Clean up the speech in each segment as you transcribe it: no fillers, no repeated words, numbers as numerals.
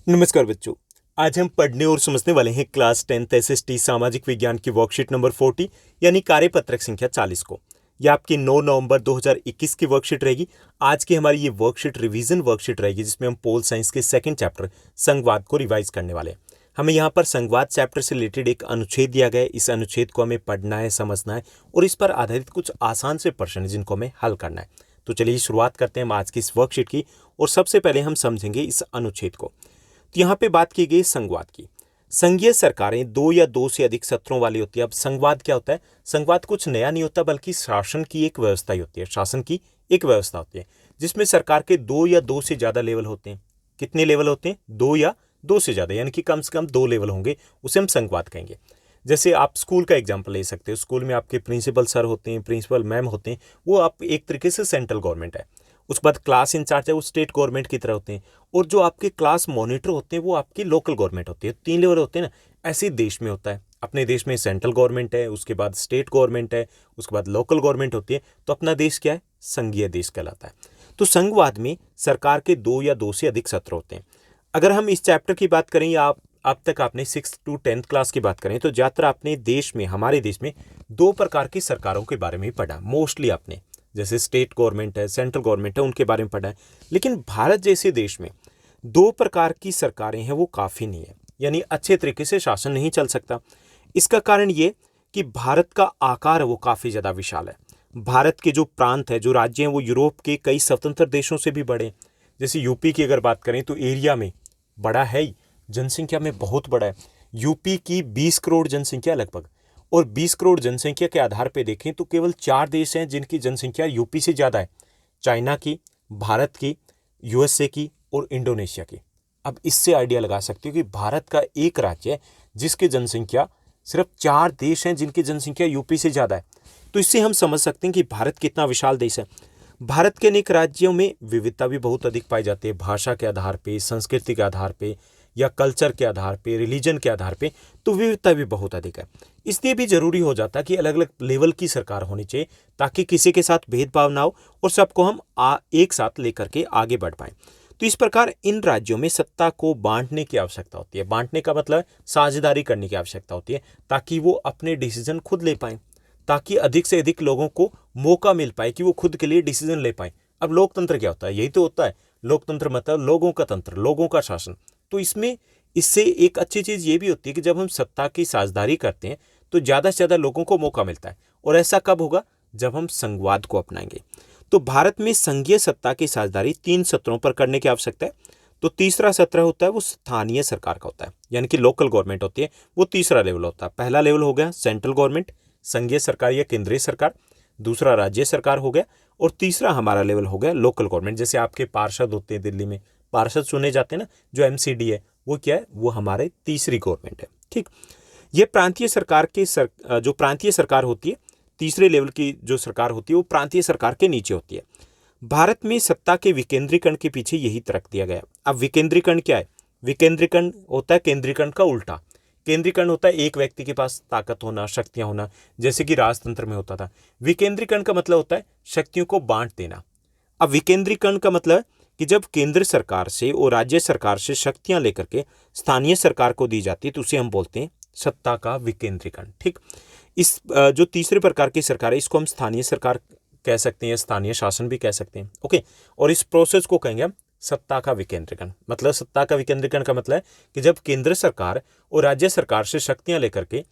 नमस्कार बच्चों। आज हम पढ़ने और समझने वाले हैं क्लास 10th एसएसटी सामाजिक विज्ञान की वर्कशीट नंबर 40 यानी कार्यपत्रक संख्या 40 को। यह आपकी 9 नवंबर 2021 की वर्कशीट रहेगी। आज की हमारी ये वर्कशीट रिवीजन वर्कशीट रहेगी जिसमें हम पोल साइंस के सेकंड चैप्टर संघवाद को रिवाइज करने वाले हैं। हमें यहाँ पर संघवाद चैप्टर से रिलेटेड एक अनुच्छेद दिया गया है। इस अनुच्छेद को हमें पढ़ना है, समझना है और इस पर आधारित कुछ आसान से प्रश्न है जिनको हमें हल करना है। तो चलिए शुरुआत करते हैं हम आज की इस वर्कशीट की और सबसे पहले हम समझेंगे इस अनुच्छेद को। तो यहाँ पे बात की गई संघवाद की। संघीय सरकारें 2 या 2 से अधिक सत्रों वाली होती है। अब संघवाद क्या होता है? संघवाद कुछ नया नहीं होता बल्कि शासन की एक व्यवस्था ही होती है। शासन की एक व्यवस्था होती है जिसमें सरकार के 2 या 2 से ज्यादा लेवल होते हैं। कितने लेवल होते हैं? 2 या 2 से ज्यादा, यानी कि कम से कम 2 लेवल होंगे, उसे हम संघवाद कहेंगे। जैसे आप स्कूल का एग्जाम्पल ले सकते हो। स्कूल में आपके प्रिंसिपल सर होते हैं, प्रिंसिपल मैम होते हैं, वो आप एक तरीके से सेंट्रल गवर्नमेंट है। उसके बाद क्लास इंचार्ज है, वो स्टेट गवर्नमेंट की तरह होते हैं। और जो आपके क्लास मॉनिटर होते हैं वो आपकी लोकल गवर्नमेंट होती है। 3 लेवल होते हैं ना, ऐसे देश में होता है। अपने देश में सेंट्रल गवर्नमेंट है, उसके बाद स्टेट गवर्नमेंट है, उसके बाद लोकल गवर्नमेंट होती है। तो अपना देश क्या है? संघीय देश कहलाता है। तो संघवाद में सरकार के 2 या 2 से अधिक सत्र होते हैं। अगर हम इस चैप्टर की बात करें या आप अब तक आपने 6th to 10th क्लास की बात करें तो ज्यादातर आपने देश में, हमारे देश में 2 प्रकार की सरकारों के बारे में ही पढ़ा मोस्टली आपने। जैसे स्टेट गवर्नमेंट है, सेंट्रल गवर्नमेंट है, उनके बारे में पढ़ा है। लेकिन भारत जैसे देश में 2 प्रकार की सरकारें हैं वो काफ़ी नहीं है, यानी अच्छे तरीके से शासन नहीं चल सकता। इसका कारण ये कि भारत का आकार है वो काफ़ी ज़्यादा विशाल है। भारत के जो प्रांत है, जो राज्य हैं, वो यूरोप के कई स्वतंत्र देशों से भी बड़े हैं। जैसे यूपी की अगर बात करें तो एरिया में बड़ा है ही, जनसंख्या में बहुत बड़ा है। यूपी की 20 करोड़ जनसंख्या लगभग, और 20 करोड़ जनसंख्या के आधार पे देखें तो केवल 4 देश हैं जिनकी जनसंख्या यूपी से ज़्यादा है। चाइना की, भारत की, यूएसए की और इंडोनेशिया की। अब इससे आइडिया लगा सकते हो कि भारत का एक राज्य है जिसकी जनसंख्या, सिर्फ 4 देश हैं जिनकी जनसंख्या यूपी से ज़्यादा है। तो इससे हम समझ सकते हैं कि भारत कितना विशाल देश है। भारत के अनेक राज्यों में विविधता भी बहुत अधिक पाई जाती है, भाषा के आधार पे, संस्कृति के आधार पे या कल्चर के आधार पे, रिलीजन के आधार पे, तो विविधता भी बहुत अधिक है। इसलिए भी जरूरी हो जाता है कि अलग अलग लेवल की सरकार होनी चाहिए ताकि किसी के साथ भेदभाव ना हो और सबको हम एक साथ लेकर के आगे बढ़ पाएं। तो इस प्रकार इन राज्यों में सत्ता को बांटने की आवश्यकता होती है। बांटने का मतलब साझेदारी करने की आवश्यकता होती है ताकि वो अपने डिसीजन खुद ले पाएं, ताकि अधिक से अधिक लोगों को मौका मिल पाए कि वो खुद के लिए डिसीजन ले पाए। अब लोकतंत्र क्या होता है? यही तो होता है। लोकतंत्र मतलब लोगों का तंत्र, लोगों का शासन। तो इसमें इससे एक अच्छी चीज ये भी होती है कि जब हम सत्ता की साझेदारी करते हैं तो ज्यादा से ज्यादा लोगों को मौका मिलता है। और ऐसा कब होगा? जब हम संघवाद को अपनाएंगे। तो भारत में संघीय सत्ता की साझेदारी 3 सत्रों पर करने की आवश्यकता है। तो तीसरा सत्र होता है वो स्थानीय सरकार का होता है, यानी कि लोकल गवर्नमेंट होती है, वो तीसरा लेवल होता है। पहला लेवल हो गया सेंट्रल गवर्नमेंट, संघीय सरकार या केंद्रीय सरकार। दूसरा राज्य सरकार हो गया और तीसरा हमारा लेवल हो गया लोकल गवर्नमेंट। जैसे आपके पार्षद होते हैं दिल्ली में, पार्षद चुने जाते हैं ना, जो एमसीडी है वो क्या है? वो हमारे तीसरी गवर्नमेंट है। ठीक, ये प्रांतीय सरकार के जो प्रांतीय सरकार होती है, तीसरे लेवल की जो सरकार होती है वो प्रांतीय सरकार के नीचे होती है। भारत में सत्ता के विकेंद्रीकरण के पीछे यही तर्क दिया गया। अब विकेंद्रीकरण क्या है? विकेंद्रीकरण होता है केंद्रीकरण का उल्टा। केंद्रीकरण होता है एक व्यक्ति के पास ताकत होना, शक्तियां होना, जैसे कि राजतंत्र में होता था। विकेंद्रीकरण का मतलब होता है शक्तियों को बांट देना। अब विकेंद्रीकरण का मतलब है कि जब केंद्र सरकार से और राज्य सरकार से शक्तियां लेकर के स्थानीय सरकार को दी जाती है तो उसे हम बोलते हैं सत्ता का विकेंद्रीकरण। ठीक, इस जो तीसरे प्रकार की सरकार है इसको हम स्थानीय सरकार कह सकते हैं, स्थानीय शासन भी कह सकते हैं। ओके, और इस प्रोसेस को कहेंगे हम सत्ता का विकेंद्रीकरण। मतलब सत्ता का विकेंद्रीकरण का मतलब है कि जब केंद्र सरकार और राज्य सरकार से शक्तियां लेकर के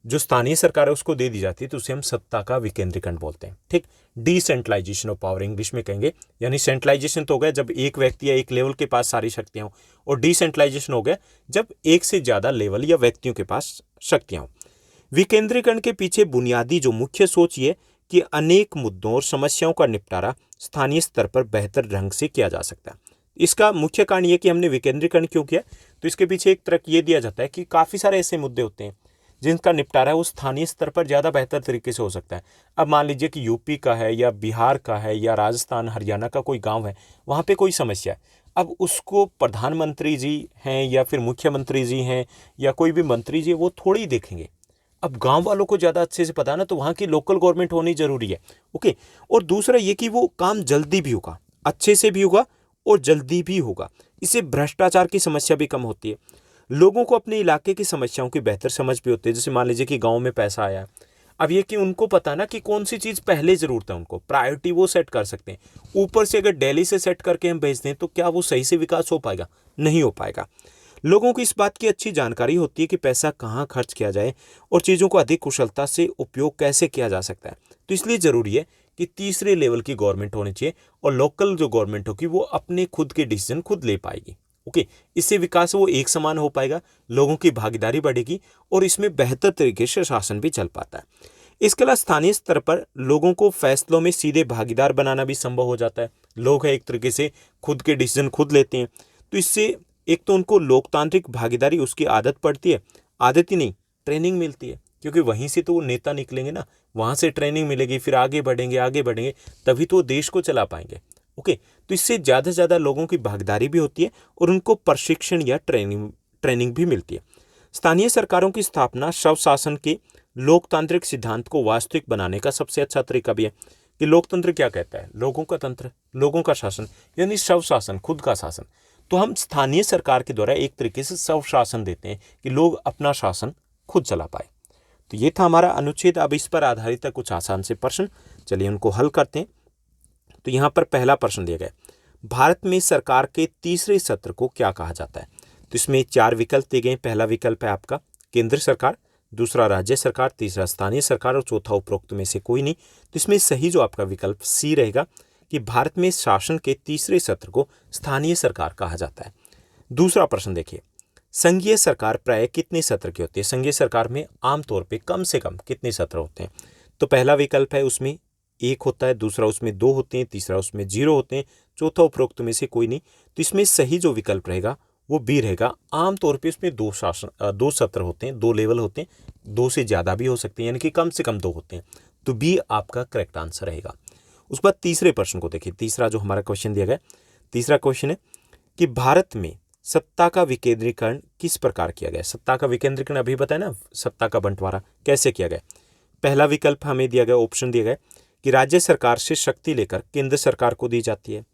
जो स्थानीय सरकार है उसको दे दी जाती है तो उसे हम सत्ता का विकेंद्रीकरण बोलते हैं। ठीक, डिसेंट्रलाइजेशन ऑफ पावर इंग्लिश में कहेंगे। यानी सेंट्रलाइजेशन तो हो गया जब एक व्यक्ति या एक लेवल के पास सारी शक्तियां हो, और डिसेंट्रलाइजेशन हो गया जब एक से ज्यादा लेवल या व्यक्तियों के पास शक्तियां हो। विकेंद्रीकरण के पीछे बुनियादी जो मुख्य सोच ये कि अनेक मुद्दों और समस्याओं का निपटारा स्थानीय स्तर पर बेहतर ढंग से किया जा सकता है। इसका मुख्य कारण ये कि हमने विकेंद्रीकरण क्यों किया, तो इसके पीछे एक तर्क ये दिया जाता है कि काफ़ी सारे ऐसे मुद्दे होते हैं जिनका निपटारा है वो स्थानीय स्तर पर ज़्यादा बेहतर तरीके से हो सकता है। अब मान लीजिए कि यूपी का है या बिहार का है या राजस्थान हरियाणा का कोई गांव है, वहाँ पे कोई समस्या है। अब उसको प्रधानमंत्री जी हैं या फिर मुख्यमंत्री जी हैं या कोई भी मंत्री जी, वो थोड़ी ही देखेंगे। अब गांव वालों को ज़्यादा अच्छे से पता है ना, तो वहाँ की लोकल गवर्नमेंट होनी जरूरी है। ओके, और दूसरा ये कि वो काम जल्दी भी होगा, अच्छे से भी होगा और जल्दी भी होगा। इससे भ्रष्टाचार की समस्या भी कम होती है। लोगों को अपने इलाके की समस्याओं की बेहतर समझ भी होती है। जैसे मान लीजिए कि गांव में पैसा आया, अब ये कि उनको पता ना कि कौन सी चीज़ पहले ज़रूरत है, उनको प्रायोरिटी वो सेट कर सकते हैं। ऊपर से अगर दिल्ली से सेट करके हम भेज दें तो क्या वो सही से विकास हो पाएगा? नहीं हो पाएगा। लोगों को इस बात की अच्छी जानकारी होती है कि पैसा कहाँ खर्च किया जाए और चीज़ों को अधिक कुशलता से उपयोग कैसे किया जा सकता है। तो इसलिए ज़रूरी है कि तीसरे लेवल की गवर्नमेंट होनी चाहिए और लोकल जो गवर्नमेंट होगी वो अपने खुद के डिसीजन खुद ले पाएगी। ओके, इससे विकास वो एक समान हो पाएगा, लोगों की भागीदारी बढ़ेगी और इसमें बेहतर तरीके से शासन भी चल पाता है। इसके अलावा स्थानीय स्तर पर लोगों को फैसलों में सीधे भागीदार बनाना भी संभव हो जाता है। लोग है एक तरीके से खुद के डिसीजन खुद लेते हैं, तो इससे एक तो उनको लोकतांत्रिक भागीदारी उसकी आदत पड़ती है, आदत ही नहीं ट्रेनिंग मिलती है, क्योंकि वहीं से तो वो नेता निकलेंगे ना, वहाँ से ट्रेनिंग मिलेगी, फिर आगे बढ़ेंगे तभी तो देश को चला पाएंगे। ओके, तो इससे ज़्यादा से ज़्यादा लोगों की भागीदारी भी होती है और उनको प्रशिक्षण या ट्रेनिंग भी मिलती है। स्थानीय सरकारों की स्थापना स्वशासन के लोकतांत्रिक सिद्धांत को वास्तविक बनाने का सबसे अच्छा तरीका भी है। कि लोकतंत्र क्या कहता है? लोगों का तंत्र, लोगों का शासन, यानी स्वशासन, खुद का शासन। तो हम स्थानीय सरकार के द्वारा एक तरीके से स्वशासन देते हैं कि लोग अपना शासन खुद चला पाए। तो ये था हमारा अनुच्छेद। अब इस पर आधारित है कुछ आसान से प्रश्न, चलिए उनको हल करते हैं। तो यहाँ पर पहला प्रश्न दिया गया, भारत में सरकार के तीसरे सत्र को क्या कहा जाता है? तो इसमें 4 विकल्प दिए गए। पहला विकल्प है आपका केंद्र सरकार, दूसरा राज्य सरकार, तीसरा स्थानीय सरकार और चौथा उपरोक्त में से कोई नहीं। तो इसमें सही जो आपका विकल्प सी रहेगा कि भारत में शासन के तीसरे सत्र को स्थानीय सरकार कहा जाता है। दूसरा प्रश्न देखिए, संघीय सरकार प्राय कितने सत्र की होती है? संघीय सरकार में आमतौर पे कम से कम कितने सत्र होते हैं? तो पहला विकल्प है उसमें 1 होता है, दूसरा उसमें 2 होते हैं, तीसरा उसमें 0 होते हैं, चौथा उपरोक्त में से कोई नहीं। तो इसमें सही जो विकल्प रहेगा वो बी रहेगा। आमतौर पे उसमें 2 सत्र होते हैं, 2 लेवल होते हैं, 2 से ज़्यादा भी हो सकते हैं, यानी कि कम से कम 2 होते हैं। तो बी आपका करेक्ट आंसर रहेगा। उसके बाद तीसरे प्रश्न को देखिए। तीसरा जो हमारा क्वेश्चन दिया गया, तीसरा क्वेश्चन है कि भारत में सत्ता का विकेंद्रीकरण किस प्रकार किया गया? सत्ता का विकेंद्रीकरण अभी बताया ना, सत्ता का बंटवारा कैसे किया गया। पहला विकल्प हमें दिया गया, ऑप्शन दिया गया कि राज्य सरकार से शक्ति लेकर केंद्र सरकार को दी जाती है।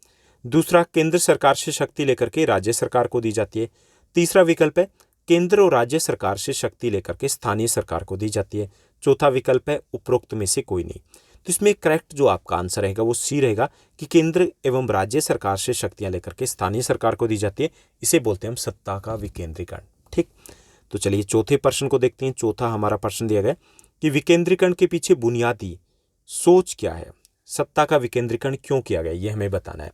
दूसरा, केंद्र सरकार से शक्ति लेकर के राज्य सरकार को दी जाती है। तीसरा विकल्प है केंद्र और राज्य सरकार से शक्ति लेकर के स्थानीय सरकार को दी जाती है। चौथा विकल्प है उपरोक्त में से कोई नहीं। तो इसमें करेक्ट जो आपका आंसर रहेगा वो सी रहेगा कि केंद्र एवं राज्य सरकार से शक्तियां लेकर के स्थानीय सरकार को दी जाती है। इसे बोलते हैं हम सत्ता का विकेंद्रीकरण। ठीक, तो चलिए चौथे प्रश्न को देखते हैं। चौथा हमारा प्रश्न दिया गया कि विकेंद्रीकरण के पीछे बुनियादी सोच क्या है? सत्ता का विकेंद्रीकरण क्यों किया गया, ये हमें बताना है।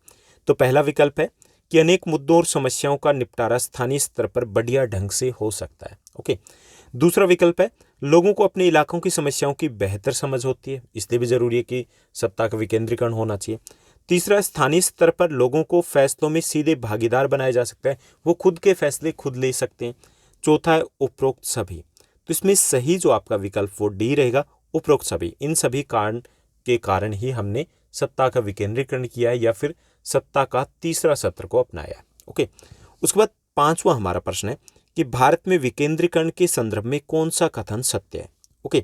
तो पहला विकल्प है कि अनेक मुद्दों और समस्याओं का निपटारा स्थानीय स्तर पर बढ़िया ढंग से हो सकता है। ओके, दूसरा विकल्प है लोगों को अपने इलाकों की समस्याओं की बेहतर समझ होती है, इसलिए भी जरूरी है कि सत्ता का विकेंद्रीकरण होना चाहिए। तीसरा, स्थानीय स्तर पर लोगों को फैसलों में सीधे भागीदार बनाया जा सकता है, वो खुद के फैसले खुद ले सकते हैं। चौथा है उपरोक्त सभी। तो इसमें सही जो आपका विकल्प वो डी रहेगा, उपरोक्त सभी। इन सभी कारण ही हमने सत्ता का विकेंद्रीकरण किया है या फिर सत्ता का तीसरा सत्र को अपनाया है। ओके, उसके बाद पांचवा हमारा प्रश्न है कि भारत में विकेंद्रीकरण के संदर्भ में कौन सा कथन सत्य है? ओके,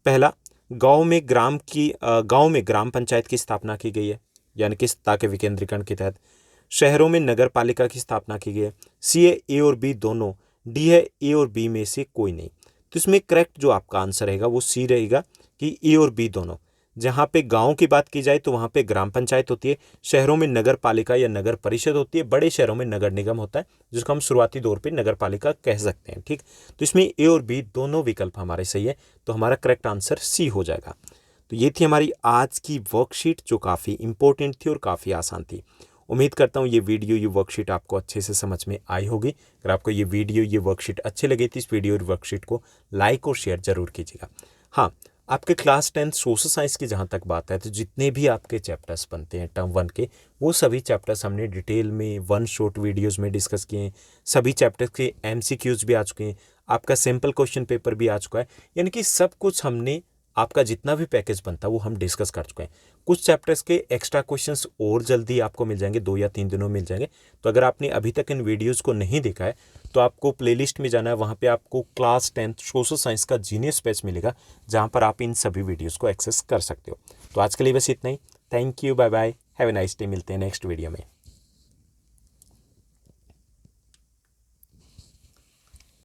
पहला, गांव में ग्राम पंचायत की स्थापना की गई है, यानी कि सत्ता के विकेंद्रीकरण के तहत। शहरों में नगर पालिका की स्थापना की गई है। सी है ए और बी दोनों, डी है ए और बी में से कोई नहीं। तो इसमें करेक्ट जो आपका आंसर रहेगा वो सी रहेगा कि ए और बी दोनों। जहाँ पे गांव की बात की जाए तो वहाँ पे ग्राम पंचायत होती है, शहरों में नगर पालिका या नगर परिषद होती है, बड़े शहरों में नगर निगम होता है, जिसको हम शुरुआती दौर पे नगर पालिका कह सकते हैं। ठीक, तो इसमें ए और बी दोनों विकल्प हमारे सही है, तो हमारा करेक्ट आंसर सी हो जाएगा। तो ये थी हमारी आज की वर्कशीट जो काफ़ी इंपॉर्टेंट थी और काफ़ी आसान थी। उम्मीद करता हूँ ये वर्कशीट आपको अच्छे से समझ में आई होगी। अगर आपको ये वर्कशीट अच्छे लगे तो इस वीडियो और वर्कशीट को लाइक और शेयर जरूर कीजिएगा। हाँ, आपके क्लास 10 सोशल साइंस की जहाँ तक बात है तो जितने भी आपके चैप्टर्स बनते हैं टर्म 1 के, वो सभी चैप्टर्स हमने डिटेल में 1 शॉर्ट वीडियोस में डिस्कस किए हैं। सभी चैप्टर्स के MCQs भी आ चुके हैं, आपका सैम्पल क्वेश्चन पेपर भी आ चुका है, यानी कि सब कुछ हमने, आपका जितना भी पैकेज बनता है वो हम डिस्कस कर चुके हैं। कुछ चैप्टर्स के एक्स्ट्रा क्वेश्चंस और जल्दी आपको मिल जाएंगे, 2 या 3 दिनों में मिल जाएंगे। तो अगर आपने अभी तक इन वीडियोस को नहीं देखा है तो आपको प्लेलिस्ट में जाना है, वहाँ पे आपको क्लास 10 सोशल साइंस का जीनियस बैच मिलेगा, जहाँ पर आप इन सभी वीडियोज़ को एक्सेस कर सकते हो। तो आज के लिए बस इतना ही। Thank you, bye bye, have a nice day. मिलते हैं नेक्स्ट वीडियो में।